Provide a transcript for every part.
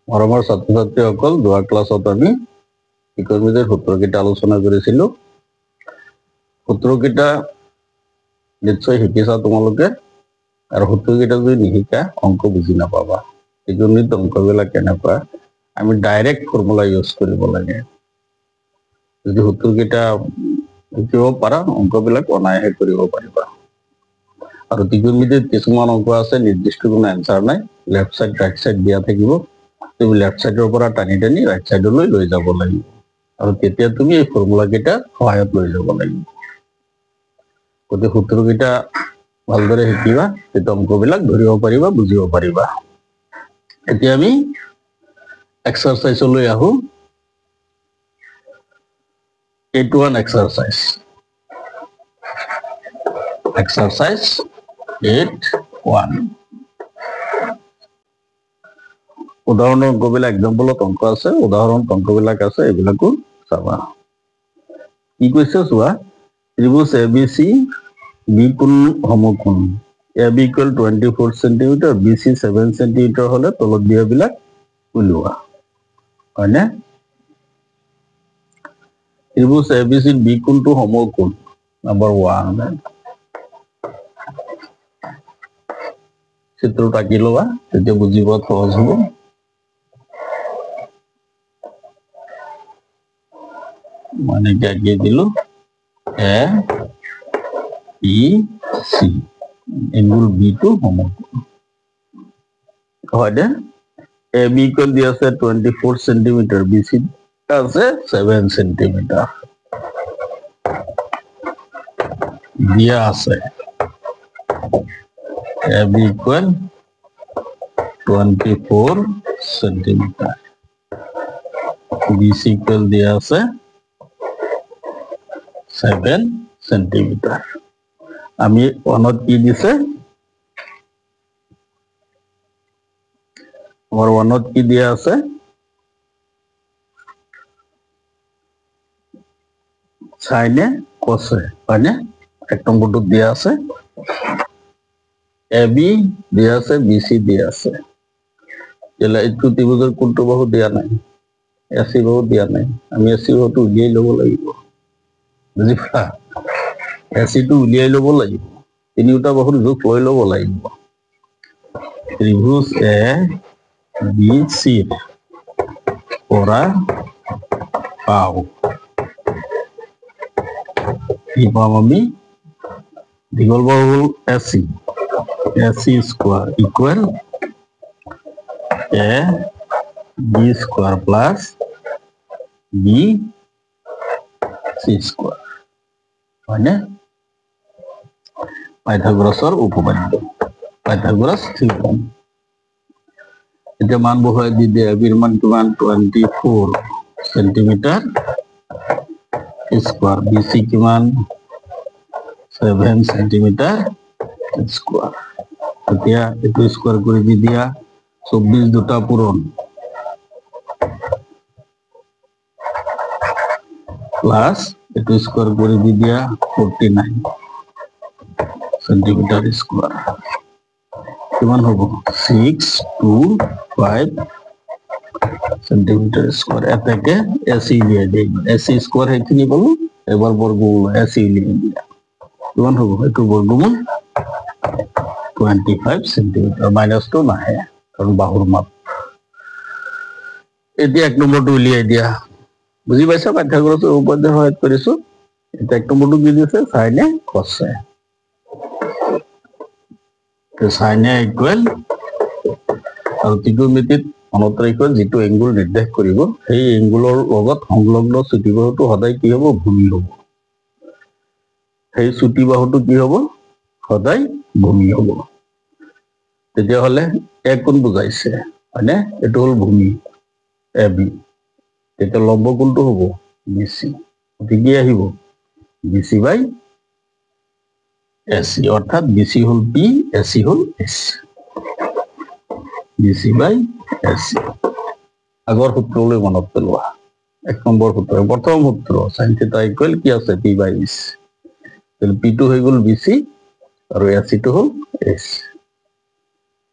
মৰমৰ ছাত্ৰ ছাত্ৰীসকল, যোৱা ক্লাছত আমি ত্ৰিকোণমিতিৰ সূত্ৰকেইটা আলোচনা কৰিছিলোঁ। সূত্ৰকেইটা নিশ্চয় শিকিছা তোমালোকে, আৰু সূত্ৰকেইটা যদি নিশিকা অংক বুজি নাপাবা। ত্ৰিকোণমিতিত অংকবিলাক কেনেকুৱা, আমি ডাইৰেক্ট ফৰ্মুলা ইউজ কৰিব লাগে। যদি সূত্ৰকেইটা শিকিব পাৰা অংকবিলাক অনায়াসে কৰিব পাৰিবা। আৰু ত্ৰিকোণমিতিত কিছুমান অংক আছে নিৰ্দিষ্ট কোনো এনচাৰ নাই, লেফ্ট চাইড ৰাইট চাইড দিয়া থাকিব। তুমি লেফ্ট চাইডৰ পৰা টানি টানি ৰাইট চাইডলৈ লৈ যাব লাগিব, আৰু তেতিয়া তুমি এই ফৰ্মুলাকেইটা সহায়ত লৈ যাব লাগিব। গতিকে সূত্ৰকেইটা ভালদৰে শিকিবা, তেতিয়া অংকবিলাক ধৰিব পাৰিবা, বুজিব পাৰিবা। এতিয়া আমি এক্সাৰচাইজলৈ আহো। 8.1 এক্সাৰচাইজ। এক্সাৰচাইজ 8.1। উদাহৰণৰ অংকবিলাক এক্সাম্পলত অংক আছে, উদাহৰণত অংকবিলাক আছে, এইবিলাকো চাবা। কি কৈছে চোৱা, ত্ৰিভুজ ABC বি কোণ সমকোণ AB = 24 সেন্টিমিটাৰ, BC 7 সেন্টিমিটাৰ হলে তলত দিয়াবিলাক উলিওৱা, হয়নে? ত্ৰিভুজ ABC বি কোণটো সমকোণ, নম্বৰ 1। চিত্ৰটো আঁকি লবা, তেতিয়া বুজিব সহজ হ'ব। মানে আঁকি দিলো ABC, এংগুল বি টো সমকোণ, হয় দে। AB কোণ দিয়া আছে 24 সেন্টিমিটাৰ, BC আছে 7 সেন্টিমিটাৰ দিয়া আছে। AB = 24 সেন্টিমিটার, BC দিয়া আছে 7 সেন্টিমিটার। আমি ওয়ানত কি দিছে, আমার ওয়ানত কি দিয়া আছে, সাইনে কসে, হয়নে? এক নম্বরটো দিয়া আছে, AB দিয়া আছে, BC দিয়া আছে। তাহলে এইটো ত্রিভুজের কোনটো বাহু দিয়া নাই, AC বাহু দিয়া নাই। আমি AC বাহুটো উলিয়াই লব লাগিব, বুজি পা? AC টো উলিয়াই লব লাগিব, তিনিওটা বাহুৰ জোখ লৈ লব লাগিব। ত্ৰিভুজ ABC পৰা পাও কি পাম আমি, দীঘল বাহু হল AC, AC square equal AB square plus BC square, হয়নে? পাইথাগোৰাসৰ উপপাদ্য, পাইথাগোৰাস থিওৰেম। এতিয়া মান বহুৱাই দি দিয়ে, এবিৰ মান কিমান, 24 সেন্টিমিটাৰ স্কোয়াৰ, BC কিমান 7 সেন্টিমিটাৰ স্কোয়াৰ। এতিয়া এইটো স্কোয়াৰ কৰি দি দিয়া, 24 দুটা পূরণ প্লাস এইটো স্কোয়ার করে দি দিয়া 49 সেন্টিমিটার স্কোয়ার, কিমান হব 625 সেন্টিমিটার স্কোয়ার। এটাকে AC উলিয়াই দিই, AC স্কোয়ার সেইখিনি পালো, এবার বর্গমূল AC উলিয়াই দিয়া, কিমান হব, এইটো বর্গমূল 25 সেন্টিমিটার, মাইনাসটো নাহে কারণ বাহুর মাপ। এতিয়া এক নম্বৰটো উলিয়াই দিয়া, বুজি পাইছা? পাইথাগোৰাসৰ উপপাদ্য সহায়ত কৰিছো। এতিয়া এক নম্বৰটো কি দিছে, সাইনে কসে। সাইনে ইকুৱেল, আৰু ত্ৰিকোণমিতিত মনত ৰাখিবা যিটো এংগুল নিৰ্দেশ কৰিব সেই এংগুলৰ লগত সংলগ্ন চুটি বাহুটো সদায় কি হ'ব, ভূমি হ'ব। সেই চুটি বাহুটো কি হ'ব, সদায় ভূমি হ'ব। তেতিয়াহ'লে এ কোণ বুজাইছে, হয়নে? এইটো হ'ল ভূমি AB, তেতিয়া লম্ব কোণটো হ'ব BC, গতিকে আহিব BC বাই AC, অর্থাৎ BC হল B, AC হল S, BC বাই AC। আগৰ সূত্ৰলৈ মনত পেলোৱা, এক নম্বৰ সূত্ৰ, প্ৰথম সূত্ৰ sin θ ইকুৱেল কি আছে, P বাই S, তাহলে P টো হৈ গল BC আৰু AC টো হল S,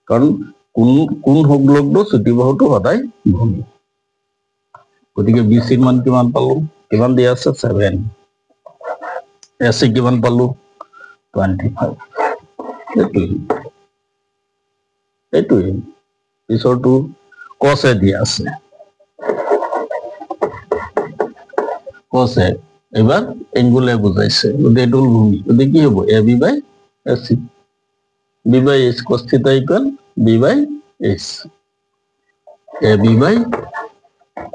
কারণ কোন সংলগ্ন চুটিবাহুটো সদায় ভূমি। গতিকে BC মান কিমান পালো, কিমান দিয়া আছে 7, AC কিমান পালো 25। এইটোৱে পিছৰটো কছে দিয়া আছে, কছে এবাৰ এংগুলে বুজাইছে, গতিকে এইটো হ'ল ভূমি। গতিকে কি হ'ব AB বাই AC, B বাই H cos theta equal B বাই H, AB বাই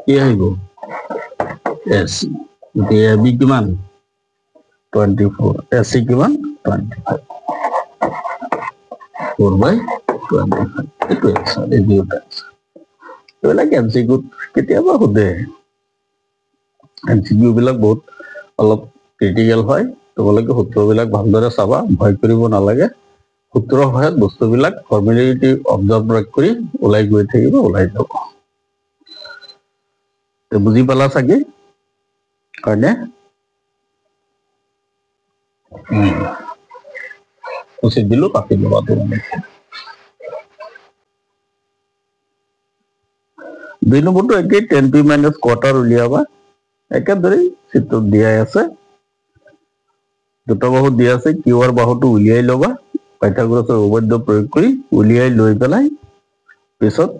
কি আহিব AC, গতিকে AB কিমান 24, AC কিমান 25, 4/25। এইটো এনসাৰ, এই দুটা এনসাৰ। এইবিলাক MCQত কেতিয়াবা সোধে, MCQ বিলাক বহুত অলপ ক্ৰিটিকেল হয়, তোমালোকে সূত্ৰবিলাক ভালদৰে চাবা, ভয় কৰিব নালাগে। সূত্ৰৰ সহায়ত বস্তুবিলাক ফৰ্মেলিটি অবজাৰ্ভ কৰি ওলাই গৈ থাকিব, ওলাই যাব। বুজি পালা চাগে কাৰণে উচিত দিলো, কাটি লবা তোমালোকে। 2 নম্বৰটো একেই, 10p মাইনাছ কোৱাৰ্টাৰ উলিয়াবা, একেদৰে চিত্ৰত দিয়াই আছে। দুটা বাহু দিয়া আছে, কিউআৰ বাহুটো উলিয়াই ল'বা, পাইথাগোৰাছৰ উপপাদ্য প্ৰয়োগ কৰি উলিয়াই লৈ পেলাই পিছত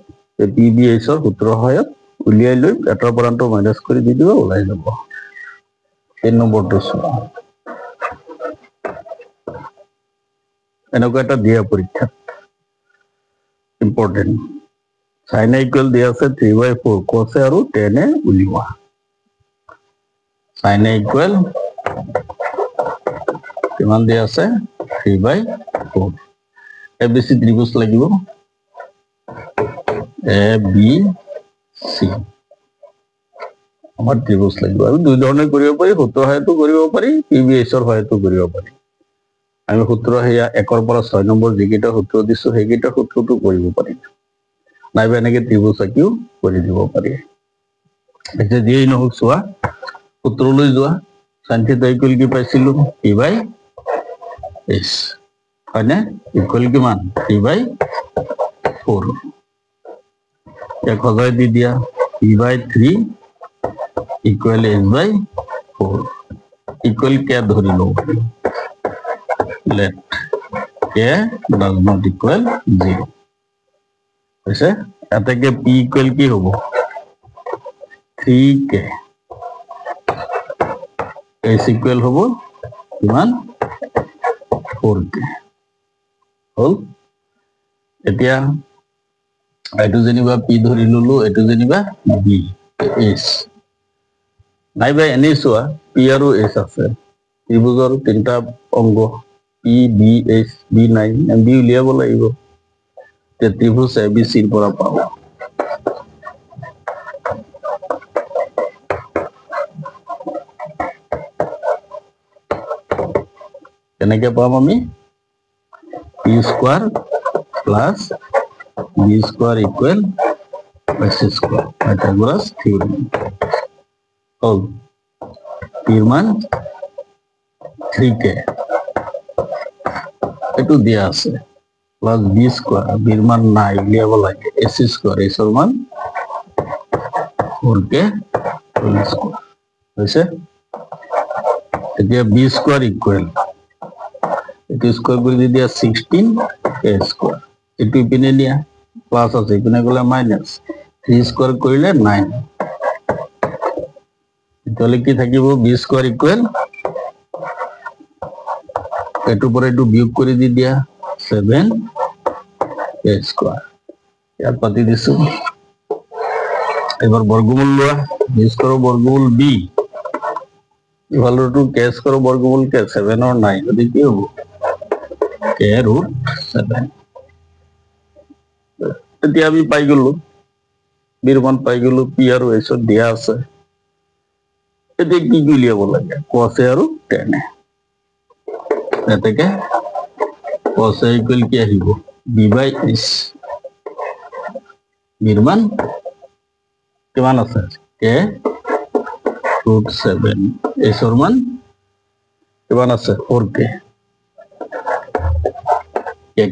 PBH ৰ সূত্ৰৰ সহায়ত উলিয়াই লৈ এটাৰ পৰা আনটো মাইনাছ কৰি দি দিবা, ওলাই যাব। 3 নম্বৰটো চোৱা, এনেকুৱা এটা দিয়া পৰীক্ষাত ইম্পৰ্টেণ্ট। sin A ইকুৱেল দিয়া আছে 3/4, cos A আৰু tan A উলিওৱা। sin A ইকুৱেল কিমান দিয়া আছে 3/4, ABC ত্ৰিভুজ লাগিব, ABC আমাৰ ত্ৰিভুজ লাগিব। আমি দুই ধৰণে কৰিব পাৰি, সূত্ৰৰ সহায়তো কৰিব পাৰি, PBH ৰ সহায়তো কৰিব পাৰি। আমি সূত্ৰ সেয়া 1 পৰা 6 নম্বৰ যিকেইটা সূত্ৰ দিছো সেইকেইটা সূত্ৰটো কৰিব পাৰি, নাইবা এনেকে ত্ৰিভুজ আঁকিও কৰি দিব পাৰি। এতিয়া যিয়েই নহওক চোৱা, সূত্ৰলৈ যোৱা। sin θ ইকুৱেল কি পাইছিলো P/H, হয়নে, ইকুৱেল কিমান 3/4। সজাই দি দিয়া, P/3 ইকুৱেল H/4, ইকুৱেল কে ধৰি লওঁ, let k does not equal 0 হৈছে। এটাকে P ইকুৱেল কি হ'ব 3k, H ইকুৱেল হ'ব কিমান 4k হ'ল। এতিয়া এইটো যেনিবা P ধৰি ললো, এইটো যেনিবা B, H, নাইবা এনেই চোৱা P আৰু H আছে, ত্ৰিভুজৰ 3টা অংগ P, B, H, B নাই, B উলিয়াব লাগিব। ত্ৰিভুজ ABC ৰ পৰা পাওঁ, কেনেকে পাম আমি, P square plus B square equal AC square, Pythagoras theorem হ'ল। P ৰ মান 3k, এইটো দিয়া আছে, প্লাছ B স্কোয়াৰ, B ৰ মান নাই, উলিয়াব লাগে, AC স্কোয়াৰ, H ৰ মান 4k স্কোয়াৰ হৈছে। এতিয়া B স্কোয়াৰ ইকুৱেল, এইটো স্কোয়াৰ কৰি দি দিয়া 16k স্কোয়াৰ, এইটো ইপিনে নিয়া, প্লাছ আছে, ইপিনে গ'লে মাইনাছ, 3 স্কোয়াৰ কৰিলে 9, তেতিয়াহ'লে কি থাকিব B স্কোয়াৰ ইকুৱেল, এইটোৰ পৰা এইটো বিয়োগ কৰি দি দিয়া 7k স্কোয়াৰ, ইয়াত পাতি দিছো। এবাৰ বৰ্গমূল লোৱা, B স্কোয়াৰৰ বৰ্গমূল B, ইফালৰটো k স্কোয়াৰৰ বৰ্গমূল k, 7 ৰ 9, গতিকে কি হ'ব k√7। এতিয়া আমি পাই গলো, B ৰ মান পাই গলো, P আৰু H দিয়া আছে। এতিয়া কি উলিয়াব লাগে, cos A আৰু tan A। এতেকে cos A ইকুৱেল কি আহিব B/H, B ৰ মান কিমান আছে k√7, H ৰ মান কিমান আছে 4k,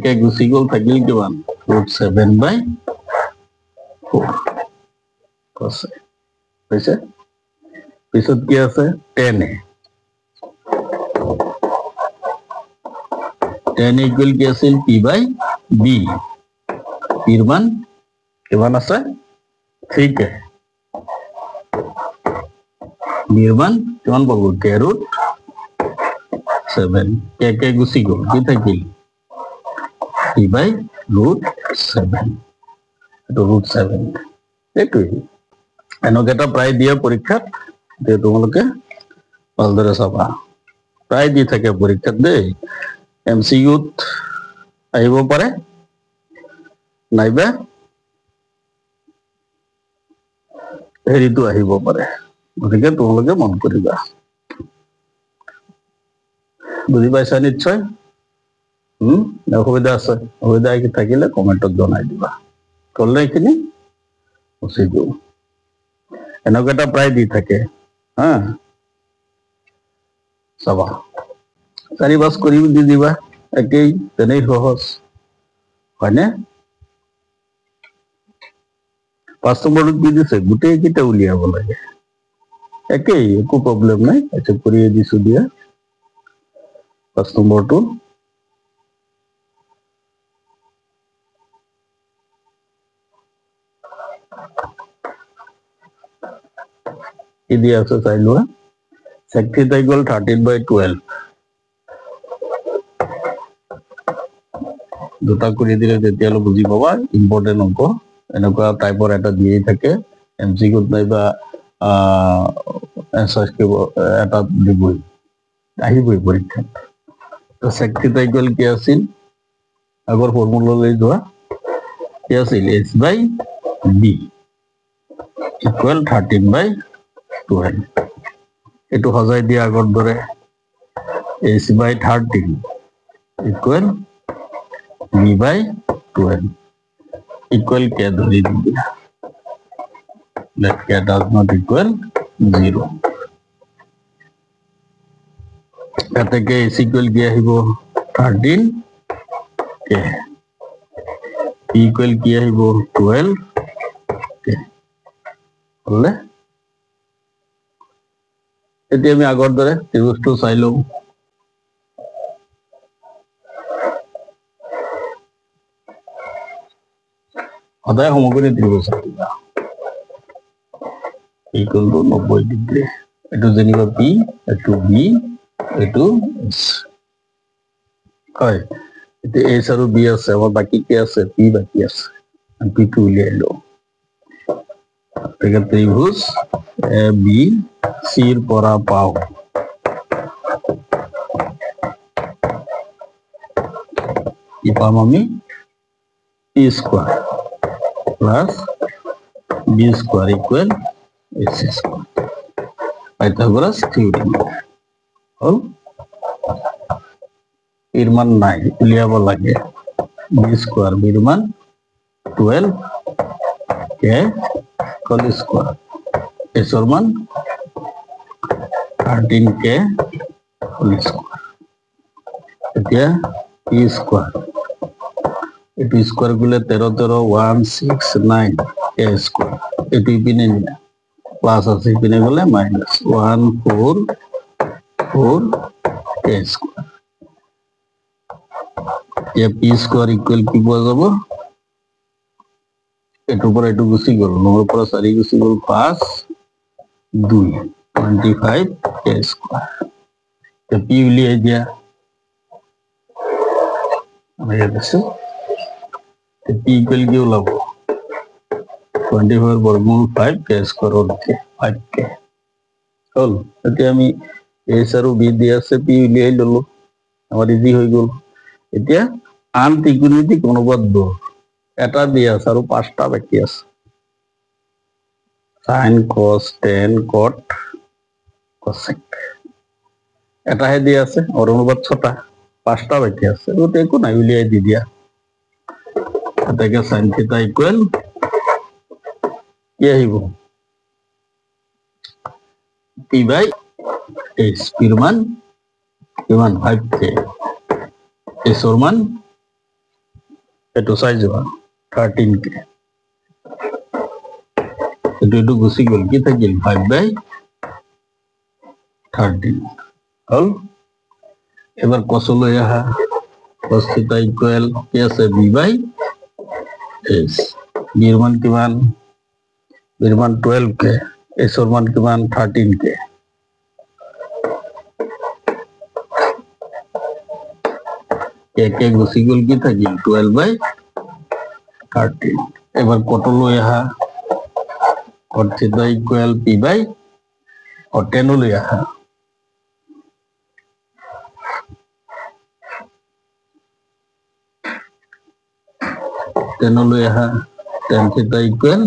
k গুচি গ'ল, থাকিল কিমান √7/4 আছে হৈছে পিছত কি আছে tan a ইকুৱেল কি আছিল p/b পিৰ মান কিমান আছে 3k বিৰ মান কিমান পাব k√7 k গুচি গ'ল কি থাকিল p/√7 এটো √7 এইটোই এনেকে এটা প্ৰায় দিয়ে পৰীক্ষাত যে তোমালোকে ভালদৰে চাবা প্ৰায় দি থাকে পৰীক্ষাত দেই MCQত আহিব পাৰে নাইবা হেৰিটো আহিব পাৰে গতিকে তোমালোকে মন কৰিবা বুজি পাইছা নিশ্চয় অসুবিধা আছে অসুবিধা থাকিলে কমেণ্টত জনাই দিবা কৰিলে এইখিনি গুচি দিওঁ এনেকুৱা এটা প্ৰায় দি থাকে হা চাবা 4 পাঁচ কৰি দি দিবা একেই তেনেই সহজ হয়নে 5 নম্বৰত কি দিছে গোটেই কেইটা উলিয়াব লাগে একেই একো প্ৰব্লেম নাই এটা কৰিয়ে দিছো দিয়া 5 নম্বৰটো কি দিয়া আছে চাই লোৱা sec θ = 13/12 দুটা কৰি দিলে তেতিয়ালৈ বুজি পাবা ইম্পৰ্টেন্ট অংক এনেকুৱা টাইপৰ এটা দিয়েই থাকে MCQত নাইবা SSQ এটা দিবই আহিবই পৰীক্ষাত তো sec θ = কি আছিল আগৰ ফৰ্মুলা লৈ যোৱা কি আছিল h/b = 13/12 এটো সজাই দিয়া আগৰ দৰে h/13 = b/12 equal k ধৰি দিয়া let k does not equal 0 তাতে k is equal কি আহিব 13 k p equal কি আহিব 12 k হলে এতিয়া আমি আগৰ দৰে ত্ৰিভুজটো চাই লওঁ সদায় সমকোণী ত্ৰিভুজ আঁকিবা ইকুৱেল টু 90 ডিগ্ৰী এটো যেনিবা p এটো b এটো s হয় এটো s আৰু b আছে আৰু বাকি কি আছে p বাকি আছে আমি p টো উলিয়াই লওঁ এটা ত্ৰিভুজ a b c ৰ পৰা পাও কি পাম আমি p square plus b square equal ac square Pythagoras theorem হল এর মান নাই উলিয়াব লাগে b square এর মান 12 k whole square s এর মান 13 k whole square এতিয়া p square এটো স্কয়ার গুলে 13 13 169 k স্কয়ার এটো ইপিনে নিয়া প্লাস আছে ইপিনে গলে মাইনাস 144 k স্কয়ার এ p স্কয়ার ইকুয়াল কি পাওয়া যাব এটোর পর এটো গুছি গেল 9 পর 4 গুছি গেল 5 2 25 k স্কয়ার তো p উলিয়ে দিয়া আমরা দেখছি p equal কি ওলাব 24 বর্গমূল 5 k স্কয়ার হচ্ছে 5k হল এতিয়া আমি s আৰু b দি আছে p উলিয়াই ললো আমাৰ ইজি হৈ গল এতিয়া আন ত্ৰিকোণমিতিক অনুপাত দৰ এটা দি আছে আৰু পাঁচটা বাকি আছে sin cos tan cot cosec এটাহে দি আছে আৰু অনুপাত ছটা পাঁচটা বাকি আছে ওতে একো নাই উলিয়াই দি দিয়া এটাকে sin θ ইকুয়াল কি আহিব p/s এর মান কিমান 5k s এর মান এটো চাই যাবা 13k এটু গুছি গল কি থাকিল 5/13 হল এবার cos লৈ আহা cos theta ইকুয়াল কি আছে b/s b এর মান কিমান b এর মান 12k s এর মান কিমান 13k কে গুছি গল কি থাকিল 12/13 এবার কত লৈ আহা cot theta equal p/10 লৈ আহা লৈ আহা tan theta equal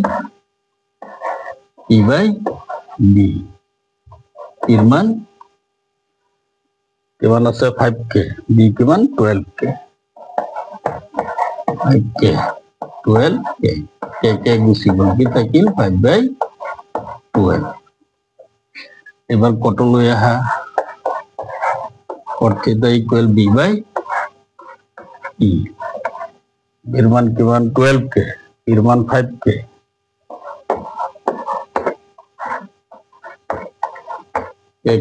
p/b এর মান কিমান আছে 5k b কিমান 12k 5k 12k কে গুছি গল কি থাকিল 5/12 এবার কত লৈ আহা cot theta equal b/e এর মান কিমান 12k এর মান 5k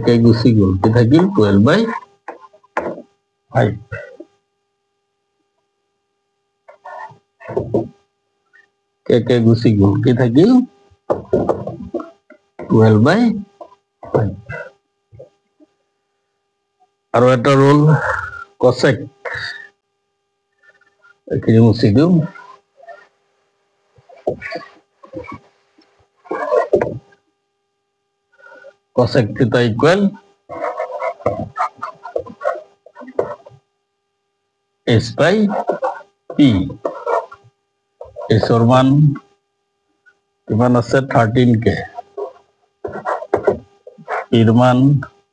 কে গুছি গল কি থাকিল 12/5 কে গুছি গল কি থাকিল 12/5 আৰু এটা রুল cosec এখানে মুছি দিও cosec theta equal s/p s এর মান কিমান আছে 13k এর মান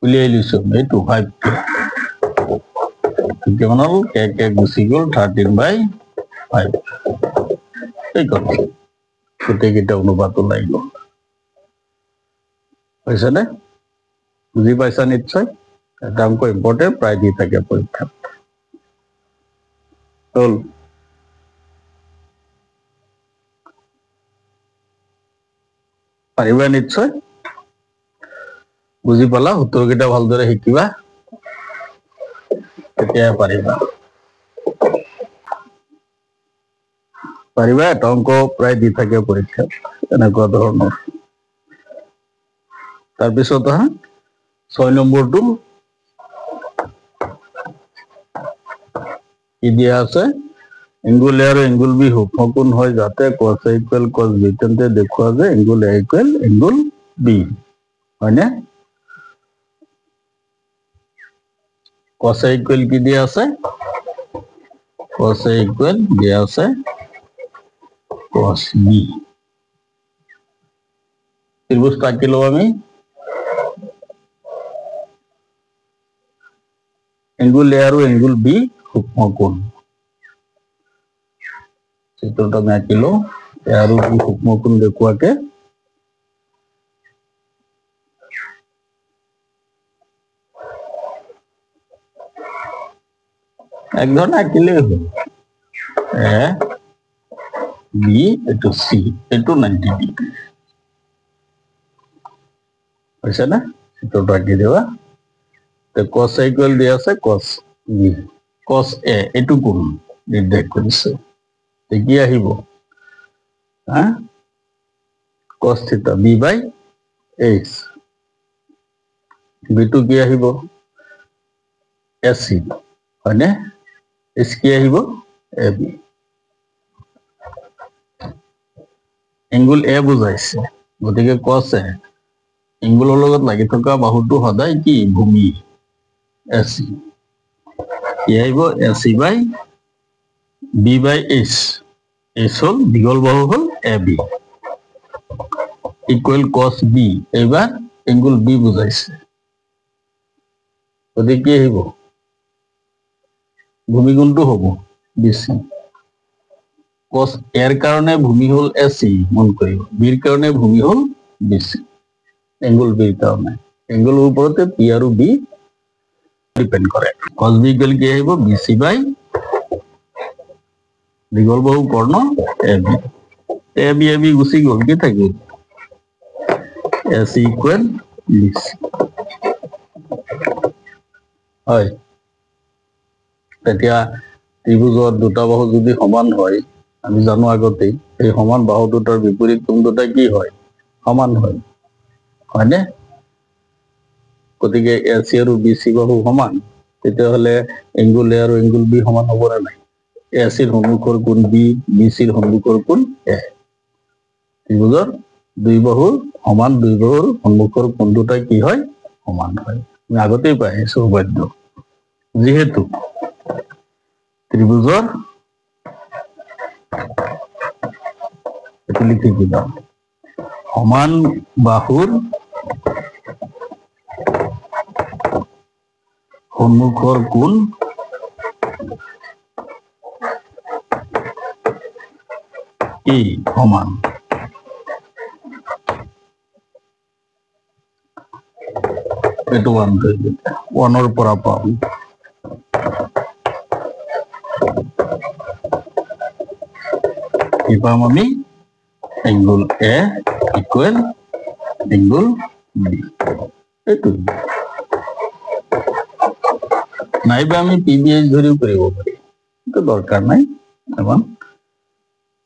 উলিয়াই লিছো এইটো 5k কিমান হল কে গুছি গল 13/5 এই কথা গোটেইকেইটা অনুপাত ওলাই গল হয়েছে না বুঝি পাইছা নিশ্চয় এটা অঙ্ক ইম্পর্টেন্ট প্রায় দিয়ে থাকে পরীক্ষা হল পাৰিবা নিশ্চয় বুঝি পালা উত্তৰকেইটা ভালদৰে শিকিবা তেতিয়া পাৰিবা এটা অঙ্ক প্ৰায় দি থাকে পৰীক্ষা এনেকুৱা ধৰণৰ তাৰপিছত আহা 6 নম্বৰটো কি দিয়া আছে এঙ্গুল এ আৰু এঙ্গুল বি সূক্ষ্মকোণ হয় যাতে cos a equal cos b তেন্তে দেখুৱা যে এঙ্গুল a equal এঙ্গুল b হয়নে cos a equal কি দিয়া আছে cos a equal দিয়া আছে cos b ত্রিভুজ কাটিলো আমি এঙ্গুল এ আৰু এঙ্গুল বি সূক্ষ্মকোণ চিত্ৰটা আমি আঁকিলো এ আৰু বি সূক্ষ্মকোণ দেখুৱাকে এক ধৰণে আঁকিলেই হ'ল এ বি এটো সি এটো 90 ডিগ্ৰী হৈছে না চিত্ৰটা আঁকি দেবা তে cos a equal দিয়া আছে cos b cos a এটো কোণ নিৰ্দেশ কৰিছে তে কি আহিব cos theta b/h b to কি আহিব ac হয়নে s কি আহিব ab এঙ্গুল a বুজাইছে গতিকে cos a এঙ্গুলৰ লগত লাগি থকা বাহুটো সদায় কি ভূমি ac কি আহিব ac/b/h h হল দীঘল বাহু হল ab ইকুয়াল cos b এবার এঙ্গুল b বুজাইছে গতিকে কি আহিব ভূমি কোনটো হ'ব bc cos এর কারণে ভূমি হল ac মন করিব বির কারণে ভূমি হল bc এঙ্গুল বির কারণে এঙ্গুল উপরতে p আৰু b ডিপেন্ড কৰে cos b ইকুয়াল কি আহিব bc/a দীঘল বাহু কৰ্ণ এ বি গুচি গ'ল, কি থাকিল AC ইকুৱেল BC। হয়, তেতিয়া ত্ৰিভুজৰ দুটা বাহু যদি সমান হয়, আমি জানো আগতেই এই সমান বাহু দুটাৰ বিপৰীত কোণ দুটা কি হয়, সমান হয়, হয়নে? গতিকে AC আৰু BC বাহু সমান, তেতিয়াহ'লে এংগুল A আৰু এংগুল B সমান হ'ব নে নাই? AC ৰ সন্মুখৰ কোণ B, BC ৰ সন্মুখৰ কোণ A। ত্ৰিভুজৰ দুই বাহুৰ সমান দুই বাহুৰ সন্মুখৰ কোণ দুটা কি হয়, সমান হয়। আমি আগতেই পাই আহিছো সৌভাগ্য। যিহেতু ত্ৰিভুজৰ এইটো লিখি দিবা, সমান বাহুৰ সন্মুখৰ কোণ কি সমান। এইটো 1 হৈ গ'ল, 1ৰ পৰা পাম কি পাম আমি, angle A equal angle B। এইটো নাইবা আমি PBH ধৰিও কৰিব পাৰি, কিন্তু দৰকাৰ নাই, ইমান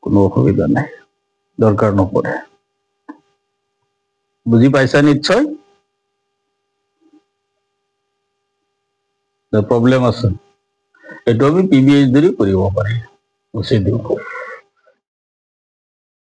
কোনো অসুবিধা নাই, দৰকাৰ নপৰে। বুজি পাইছা নিশ্চয়? প্ৰব্লেম আছে, এইটো আমি PBH ধৰি কৰিব পাৰি, গুচি দিওঁ।